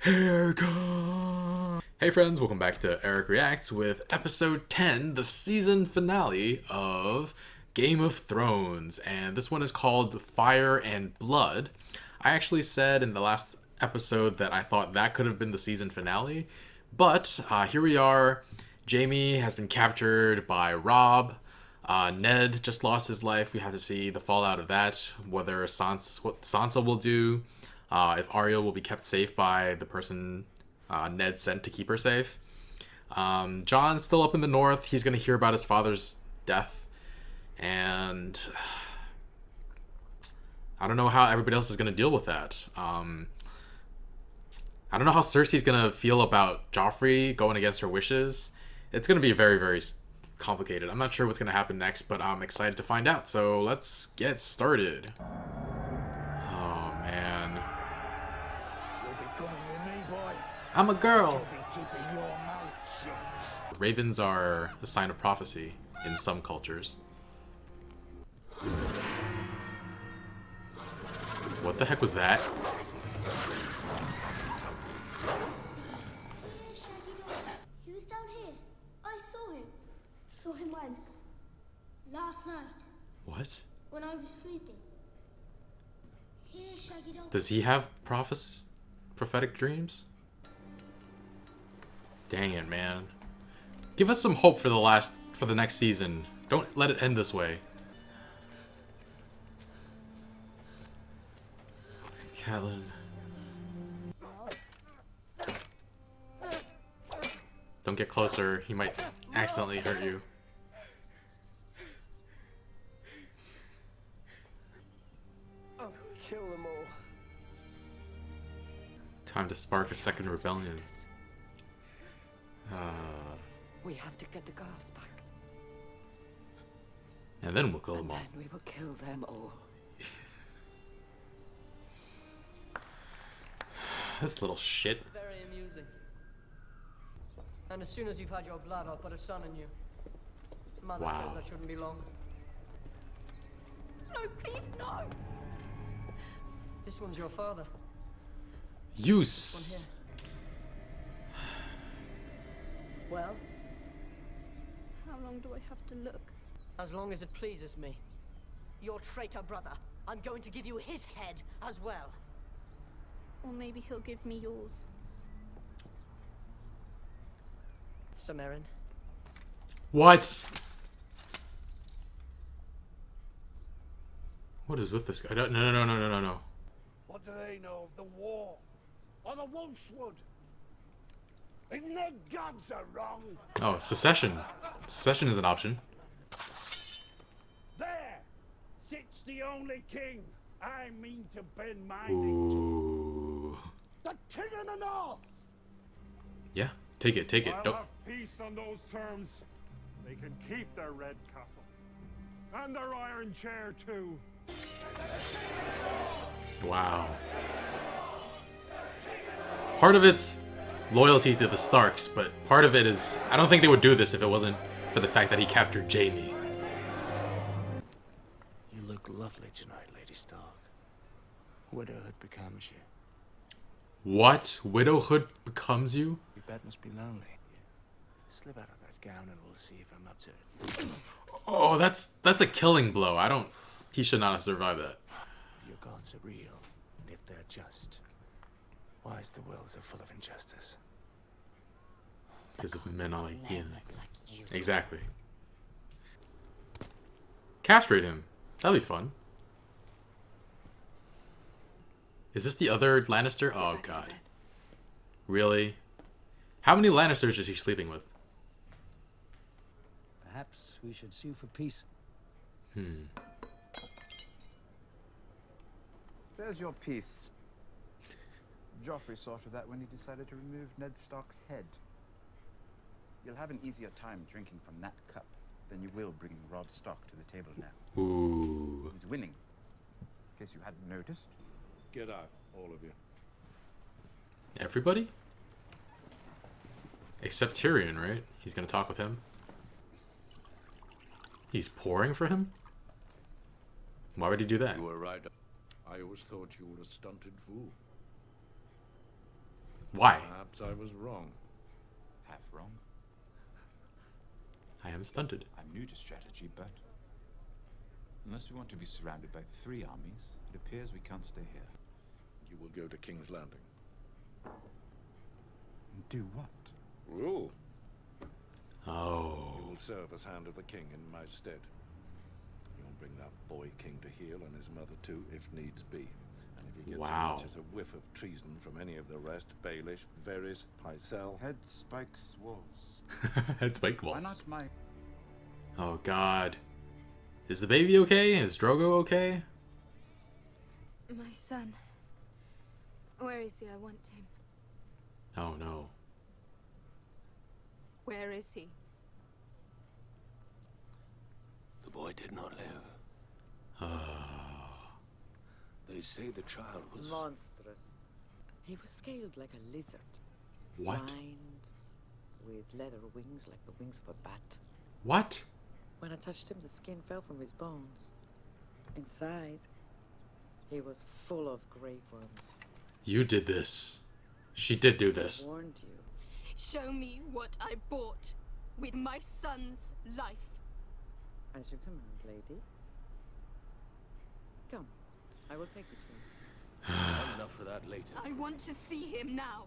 Haircut. Hey friends, welcome back to Eric Reacts with episode 10, the season finale of Game of Thrones. And this one is called Fire and Blood. I actually said in the last episode that I thought that could have been the season finale. But here we are. Jaime has been captured by Robb. Ned just lost his life. We have to see the fallout of that. Whether what Sansa will do. If Arya will be kept safe by the person Ned sent to keep her safe. Jon's still up in the north. He's going to hear about his father's death. And I don't know how everybody else is going to deal with that. I don't know how Cersei's going to feel about Joffrey going against her wishes. It's going to be very, very complicated. I'm not sure what's going to happen next, but I'm excited to find out. So let's get started. Oh, man. I'm a girl. Ravens are a sign of prophecy in some cultures. What the heck was that? He was down here. I saw him. Saw him when? Last night. What? When I was sleeping. Here, Shaggy Dog. Does he have prophetic dreams? Dang it, man. Give us some hope for the next season. Don't let it end this way. Catelyn. Don't get closer. He might accidentally hurt you. I'll kill them all. Time to spark a second rebellion. We have to get the girls back. And then we'll kill them all. And then we will kill them all. This little shit. Very amusing. And as soon as you've had your blood, I'll put a son in you. Mother says that shouldn't be long. No, please, no! This one's your father. Use. Well, How long do I have to look? as long as it pleases me. Your traitor brother. I'm going to give you his head as well. Or maybe he'll give me yours. Samarin. What? What is with this guy? No. What do they know of the war? Or the Wolfswood? Even their gods are wrong. Oh, secession. Secession is an option. There sits the only king I mean to bend my knee to. Ooh. The king of the north. Yeah, take it. I'll Don't. have peace on those terms. They can keep their red castle. And their iron chair too. Wow. Part of it's loyalty to the Starks, but part of it is I don't think they would do this if it wasn't for the fact that he captured Jaime. You look lovely tonight, Lady Stark. Widowhood becomes you. What? Widowhood becomes you? Your bed must be lonely. Slip out of that gown and we'll see if I'm up to it. Oh, that's a killing blow. He should not have survived that. Your gods are real, and if they're just, why is the world so full of injustice? Because of men like him. Like you. Exactly. Castrate him. That'd be fun. Is this the other Lannister? Oh, God. Really? How many Lannisters is he sleeping with? Perhaps we should sue for peace. There's your piece. Joffrey sorted that when he decided to remove Ned Stark's head. You'll have an easier time drinking from that cup than you will bringing Robb Stark to the table now. Ooh. He's winning. In case you hadn't noticed. Get out, all of you. Everybody? Except Tyrion, right? He's gonna talk with him. He's pouring for him? Why would he do that? You were right. I always thought you were a stunted fool. Why? Perhaps I was wrong. Half wrong. I am stunted. I'm new to strategy, but unless we want to be surrounded by 3 armies, it appears we can't stay here. You will go to King's Landing. And do what? Rule. Oh. You will serve as Hand of the King in my stead. You'll bring that boy king to heel and his mother too, if needs be. And if he gets Wow. so much as a whiff of treason from any of the rest, Baelish, Varys, Pycelle... Head spikes walls. It's spike Why walls. not my... Oh god. Is the baby okay? Is Drogo okay? My son. Where is he? I want him. Oh no. Where is he? The boy did not live. They say the child was... Monstrous. He was scaled like a lizard. What? Lined with leather wings like the wings of a bat. What? When I touched him, the skin fell from his bones. Inside, he was full of grave worms. You did this. She did do I this. warned you. Show me what I bought with my son's life. As you command, lady. Come, I will take you to him. Enough for that later. I want to see him now.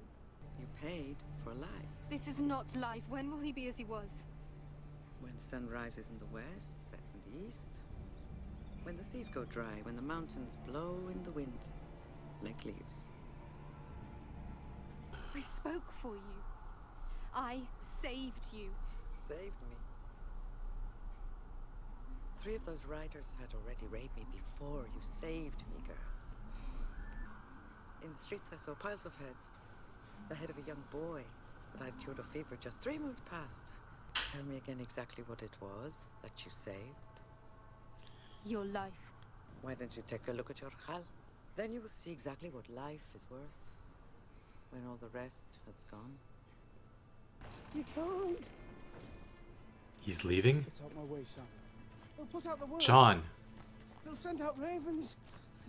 You paid for life. This is not life. When will he be as he was? When the sun rises in the west, sets in the east. When the seas go dry, when the mountains blow in the wind, like leaves. I spoke for you. I saved you. Saved me. 3 of those riders had already raped me before you saved me, girl. In the streets I saw piles of heads. The head of a young boy that I'd cured of fever just 3 moons past. Tell me again exactly what it was that you saved. Your life. Why don't you take a look at your Khal? Then you will see exactly what life is worth when all the rest has gone. You can't. He's leaving? Get out my way, son. They'll put out the word. John. They'll send out ravens.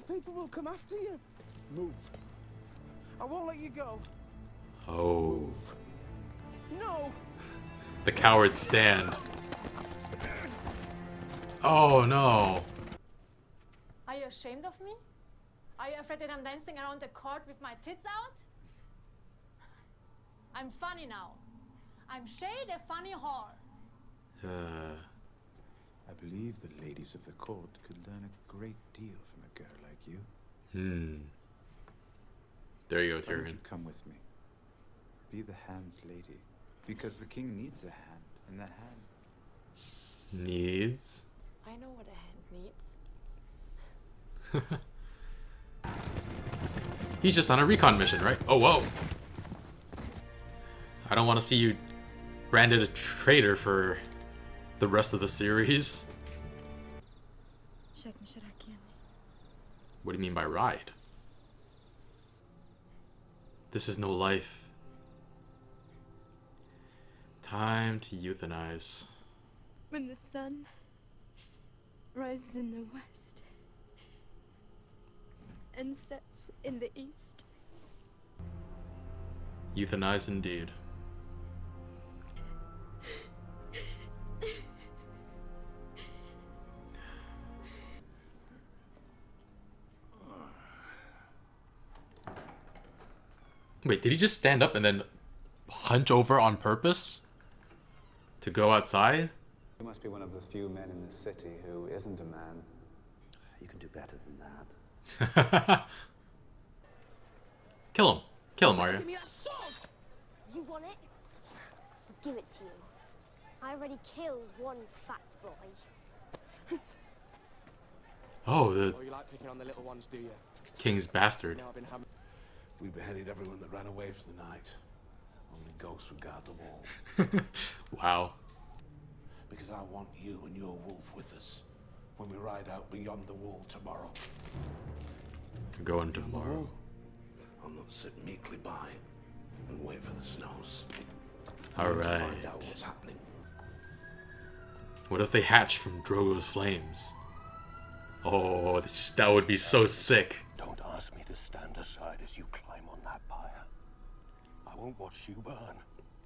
People will come after you. Move. I won't let you go. Oh. No! The cowards stand. Oh no. Are you ashamed of me? Are you afraid that I'm dancing around the court with my tits out? I'm funny now. I'm Shay the funny whore. I believe the ladies of the court could learn a great deal from a girl like you. There you go, Why don't Tyrion. you come with me? Be the hand's lady. Because the king needs a hand, and that hand... Needs. I know what a hand needs. He's just on a recon mission, right? Oh, whoa. I don't want to see you branded a traitor for the rest of the series. What do you mean by ride? This is no life. Time to euthanize. When the sun rises in the west and sets in the east. Euthanize indeed. Wait, did he just stand up and then hunch over on purpose? To go outside? You must be one of the few men in this city who isn't a man. You can do better than that. Kill him. Kill him, Arya. Give me that sword! You want it? Give it to you. I already killed one fat boy. Oh, the you like picking on the little ones, do you? king's bastard. Now I've been having... We beheaded everyone that ran away for the night. Only ghosts would guard the wall. Wow. Because I want you and your wolf with us when we ride out beyond the wall tomorrow. We're going tomorrow. I'll not sit meekly by and wait for the snows. All I need to right. find out what's happening. What if they hatch from Drogo's flames? Oh, that would be so sick. Don't ask me to stand aside as you climb on that pyre. won't watch you burn.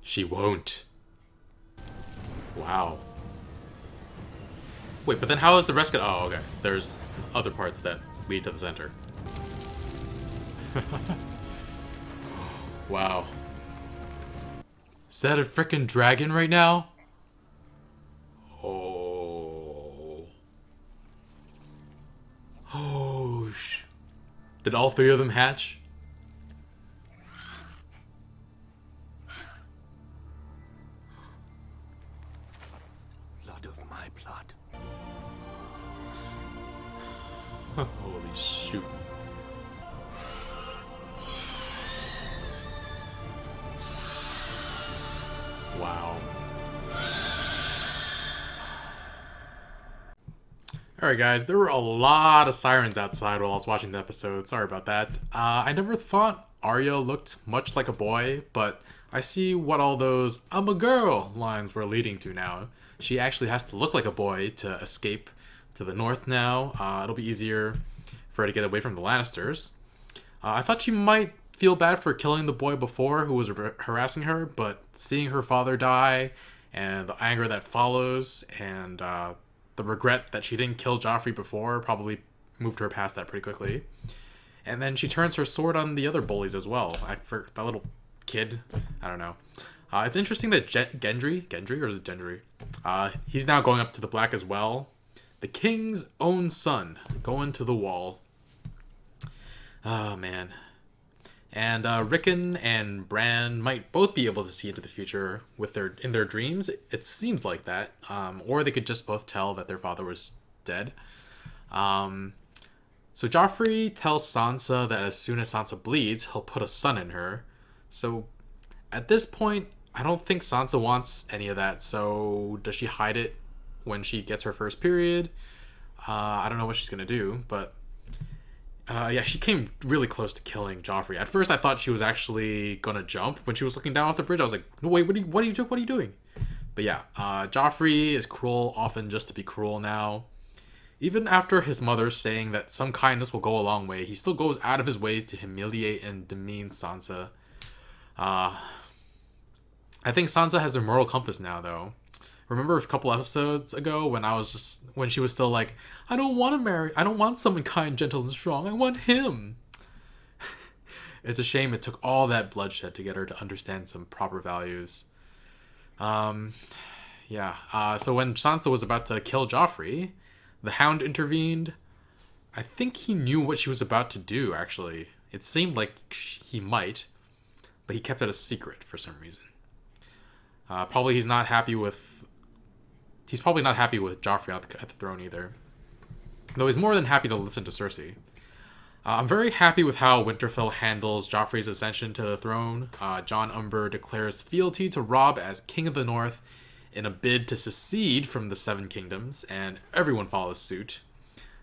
She won't. Wow. Wait, but then how is the rest gonna... Oh, okay. There's other parts that lead to the center. Wow. Is that a freaking dragon right now? Oh. Oh, Did all three of them hatch? Blood of my blood. Holy shoot. Wow. Alright guys, there were a lot of sirens outside while I was watching the episode. Sorry about that. I never thought Arya looked much like a boy, but I see what all those "I'm a girl" lines were leading to now. She actually has to look like a boy to escape to the north now. It'll be easier for her to get away from the Lannisters. I thought she might feel bad for killing the boy before who was harassing her, but seeing her father die and the anger that follows and the regret that she didn't kill Joffrey before probably moved her past that pretty quickly. And then she turns her sword on the other bullies as well. That little kid, I don't know. It's interesting that Gendry, or is it Gendry? He's now going up to the Black as well. The king's own son going to the wall. Oh man. And Rickon and Bran might both be able to see into the future in their dreams. It seems like that. Or they could just both tell that their father was dead. So Joffrey tells Sansa that as soon as Sansa bleeds, he'll put a son in her. So at this point, I don't think Sansa wants any of that. So does she hide it when she gets her first period? I don't know what she's going to do, but... yeah, she came really close to killing Joffrey. At first, I thought she was actually gonna jump when she was looking down off the bridge. I was like, "No, wait, what are you doing?" But yeah, Joffrey is cruel, often just to be cruel now. Even after his mother saying that some kindness will go a long way, he still goes out of his way to humiliate and demean Sansa. I think Sansa has a moral compass now, though. Remember a couple episodes ago when she was still like, I don't want someone kind, gentle, and strong. I want him. It's a shame it took all that bloodshed to get her to understand some proper values. Yeah. So when Sansa was about to kill Joffrey, the Hound intervened. I think he knew what she was about to do, actually. It seemed like he might, but he kept it a secret for some reason. Probably he's probably not happy with Joffrey at the throne either. Though he's more than happy to listen to Cersei. I'm very happy with how Winterfell handles Joffrey's ascension to the throne. Jon Umber declares fealty to Robb as King of the North in a bid to secede from the Seven Kingdoms, and everyone follows suit.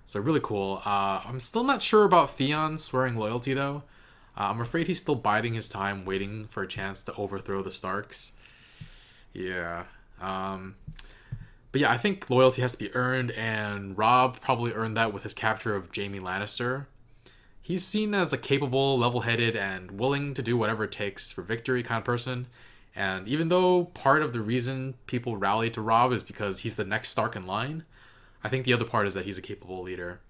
So really cool. I'm still not sure about Theon swearing loyalty though. I'm afraid he's still biding his time, waiting for a chance to overthrow the Starks. Yeah. But yeah, I think loyalty has to be earned, and Robb probably earned that with his capture of Jaime Lannister. He's seen as a capable, level-headed, and willing to do whatever it takes for victory kind of person. And even though part of the reason people rally to Robb is because he's the next Stark in line, I think the other part is that he's a capable leader.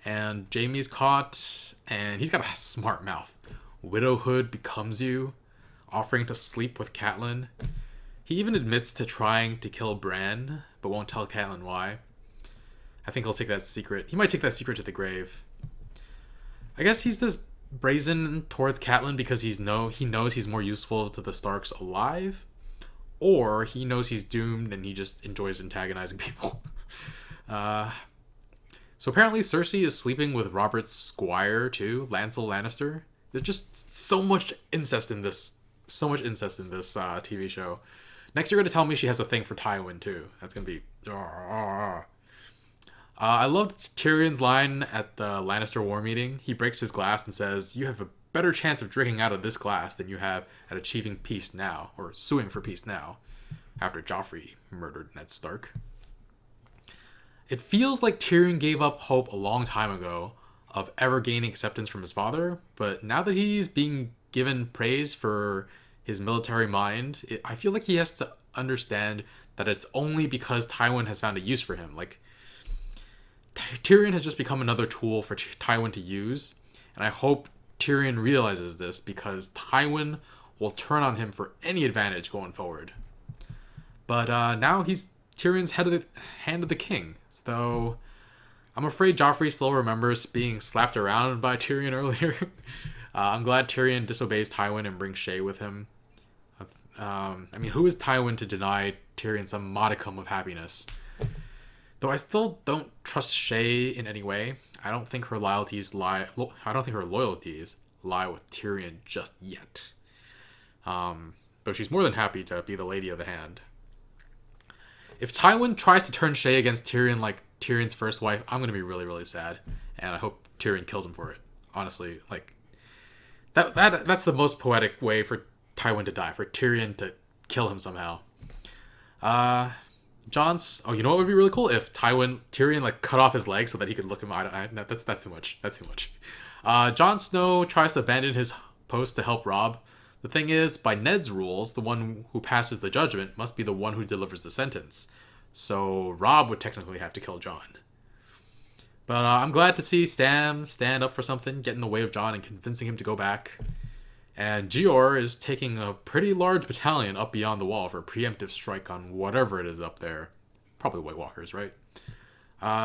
And Jaime's caught, and he's got a smart mouth. Widowhood becomes you, offering to sleep with Catelyn. He even admits to trying to kill Bran, but won't tell Catelyn why. I think he'll take that secret. He might take that secret to the grave. I guess he's this brazen towards Catelyn because he knows he's more useful to the Starks alive, or he knows he's doomed and he just enjoys antagonizing people. So apparently Cersei is sleeping with Robert's squire too, Lancel Lannister. There's just so much incest in this TV show. Next, you're going to tell me she has a thing for Tywin, too. That's going to be... I loved Tyrion's line at the Lannister war meeting. He breaks his glass and says, "You have a better chance of drinking out of this glass than you have at achieving peace now, or suing for peace now," after Joffrey murdered Ned Stark. It feels like Tyrion gave up hope a long time ago of ever gaining acceptance from his father, but now that he's being given praise for his military mind, I feel like he has to understand that it's only because Tywin has found a use for him. Like, Tyrion has just become another tool for Tywin to use, and I hope Tyrion realizes this, because Tywin will turn on him for any advantage going forward. But now Tyrion's hand of the king, so I'm afraid Joffrey still remembers being slapped around by Tyrion earlier. I'm glad Tyrion disobeys Tywin and brings Shae with him. I mean, who is Tywin to deny Tyrion some modicum of happiness? Though I still don't trust Shae in any way. I don't think her loyalties lie with Tyrion just yet. Though she's more than happy to be the Lady of the Hand. If Tywin tries to turn Shae against Tyrion like Tyrion's first wife, I'm gonna be really, really sad, and I hope Tyrion kills him for it. Honestly, like that's the most poetic way for Tywin to die, for Tyrion to kill him somehow. You know what would be really cool? If Tyrion like cut off his leg so that he could look him eye to eye. No, that's too much. That's too much. Jon Snow tries to abandon his post to help Robb. The thing is, by Ned's rules, the one who passes the judgment must be the one who delivers the sentence. So Robb would technically have to kill Jon. But I'm glad to see Sam stand up for something, get in the way of Jon and convincing him to go back. And Jeor is taking a pretty large battalion up beyond the wall for a preemptive strike on whatever it is up there. Probably White Walkers, right?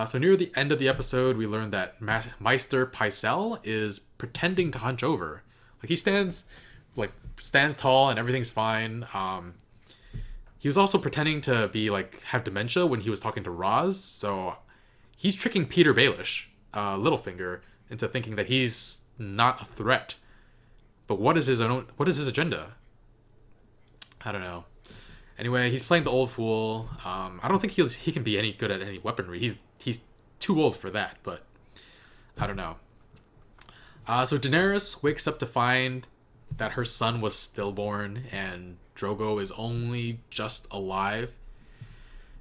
So near the end of the episode, we learned that Maester Pycelle is pretending to hunch over. Like, he stands tall and everything's fine. He was also pretending to be have dementia when he was talking to Ros. So he's tricking Peter Baelish, Littlefinger, into thinking that he's not a threat. But what is his agenda? I don't know. Anyway, he's playing the old fool. I don't think he can be any good at any weaponry. He's too old for that, but I don't know. So Daenerys wakes up to find that her son was stillborn and Drogo is only just alive.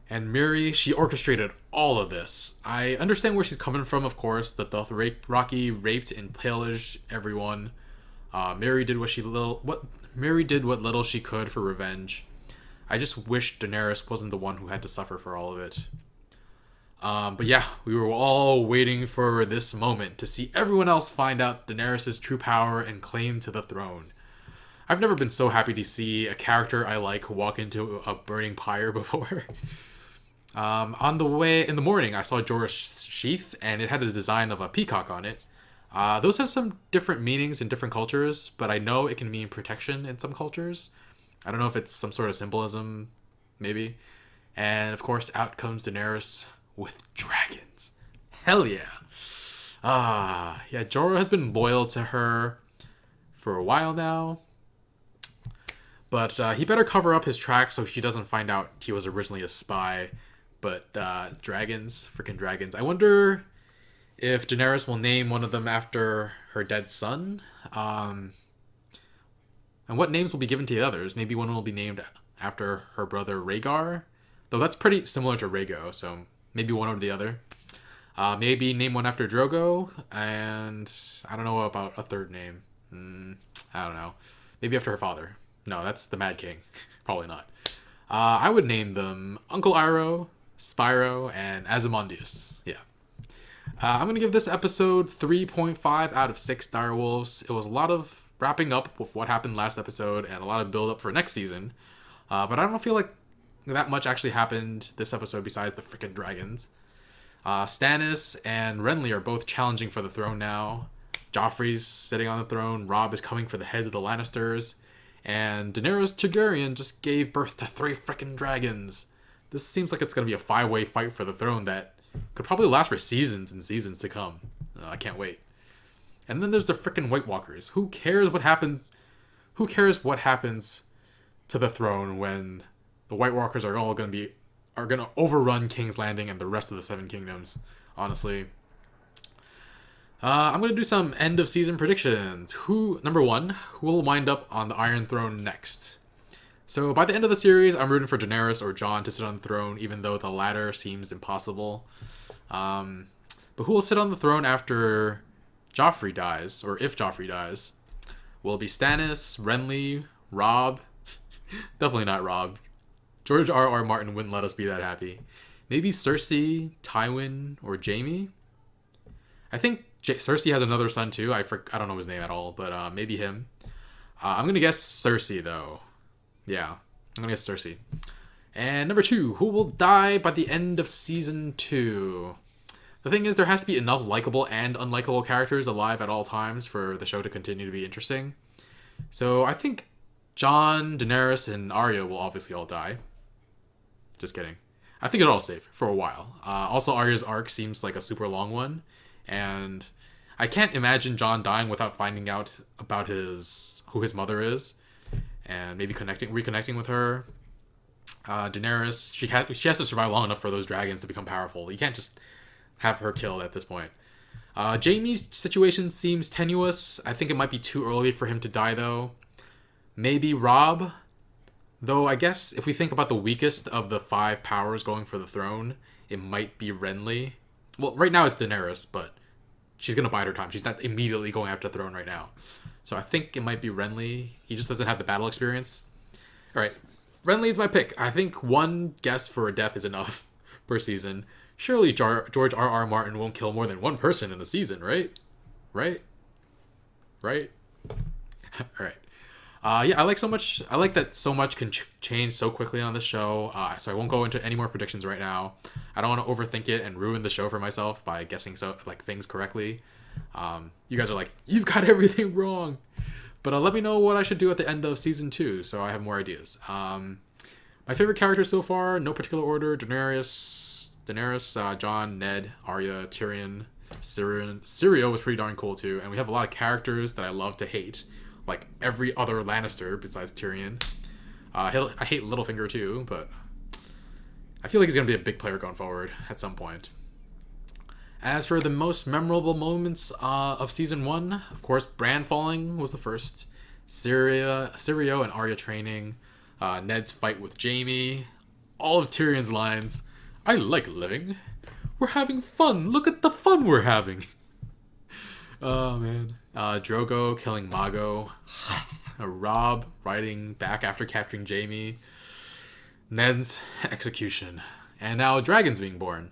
And Miri, she orchestrated all of this. I understand where she's coming from, of course. The Dothraki raped and pillaged everyone. Miri did what little she could for revenge. I just wish Daenerys wasn't the one who had to suffer for all of it. But yeah, we were all waiting for this moment to see everyone else find out Daenerys' true power and claim to the throne. I've never been so happy to see a character I like walk into a burning pyre before. On the way in the morning, I saw Jorah's sheath, and it had a design of a peacock on it. Those have some different meanings in different cultures, but I know it can mean protection in some cultures. I don't know if it's some sort of symbolism, maybe. And of course, out comes Daenerys with dragons. Hell yeah. Yeah, Jorah has been loyal to her for a while now. But he better cover up his tracks so she doesn't find out he was originally a spy. But dragons, freaking dragons. I wonder if Daenerys will name one of them after her dead son. And what names will be given to the others? Maybe one will be named after her brother Rhaegar. Though that's pretty similar to Rhaego, so maybe one or the other. Maybe name one after Drogo. And I don't know about a third name. I don't know. Maybe after her father. No, that's the Mad King. Probably not. I would name them Uncle Iroh, Spyro, and Ozymandias. Yeah. I'm going to give this episode 3.5 out of 6 direwolves. It was a lot of wrapping up with what happened last episode and a lot of build up for next season. But I don't feel like that much actually happened this episode besides the freaking dragons. Stannis and Renly are both challenging for the throne now. Joffrey's sitting on the throne. Robb is coming for the heads of the Lannisters. And Daenerys Targaryen just gave birth to 3 freaking dragons. This seems like it's going to be a 5-way fight for the throne that could probably last for seasons and seasons to come. I can't wait. And then there's the freaking White Walkers. Who cares what happens? Who cares what happens to the throne when the White Walkers are going to overrun King's Landing and the rest of the 7 Kingdoms? Honestly. I'm going to do some end of season predictions. Number 1, who will wind up on the Iron Throne next? So by the end of the series, I'm rooting for Daenerys or Jon to sit on the throne, even though the latter seems impossible. But who will sit on the throne after Joffrey dies, or if Joffrey dies? Will it be Stannis, Renly, Robb? Definitely not Robb. George R.R. Martin wouldn't let us be that happy. Maybe Cersei, Tywin, or Jaime? I think Cersei has another son too. I don't know his name at all, but maybe him. I'm going to guess Cersei, though. Yeah, I'm going to guess Cersei. And number 2, who will die by the end of Season 2? The thing is, there has to be enough likable and unlikable characters alive at all times for the show to continue to be interesting. So I think Jon, Daenerys, and Arya will obviously all die. Just kidding. I think it's all safe for a while. Also, Arya's arc seems like a super long one. And I can't imagine Jon dying without finding out about who his mother is. And maybe reconnecting with her. Daenerys, she has to survive long enough for those dragons to become powerful. You can't just have her killed at this point. Jaime's situation seems tenuous. I think it might be too early for him to die, though. Maybe Robb. Though I guess if we think about the weakest of the 5 powers going for the throne, it might be Renly. Well, right now it's Daenerys, but she's going to bide her time. She's not immediately going after the throne right now. So I think it might be Renly. He just doesn't have the battle experience. All right, Renly is my pick. I think one guess for a death is enough per season. Surely George R.R. Martin won't kill more than one person in the season, right? Right? All right. Yeah, I like that so much can change so quickly on the show. So I won't go into any more predictions right now. I don't want to overthink it and ruin the show for myself by guessing things correctly. You guys are like, you've got everything wrong. But let me know what I should do at the end of season 2, so I have more ideas. My favorite characters so far, no particular order: Daenerys, Jon, Ned, Arya, Tyrion, Syrio was pretty darn cool too, and we have a lot of characters that I love to hate. Like every other Lannister besides Tyrion. I hate Littlefinger too, but I feel like he's going to be a big player going forward at some point. As for the most memorable moments of Season 1, of course, Bran falling was the first. Syrio and Arya training. Ned's fight with Jaime. All of Tyrion's lines. I like living. We're having fun. Look at the fun we're having. Oh, man. Drogo killing Mago. Robb riding back after capturing Jaime. Ned's execution. And now dragons being born.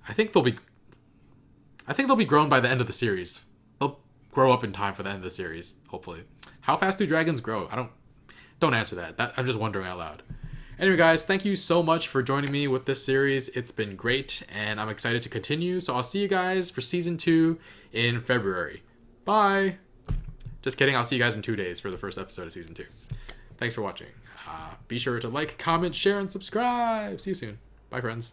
I think they'll be grown by the end of the series. They'll grow up in time for the end of the series, hopefully. How fast do dragons grow? Don't answer that. I'm just wondering out loud. Anyway, guys, thank you so much for joining me with this series. It's been great, and I'm excited to continue. So I'll see you guys for Season 2 in February. Bye! Just kidding, I'll see you guys in 2 days for the first episode of Season 2. Thanks for watching. Be sure to like, comment, share, and subscribe. See you soon. Bye, friends.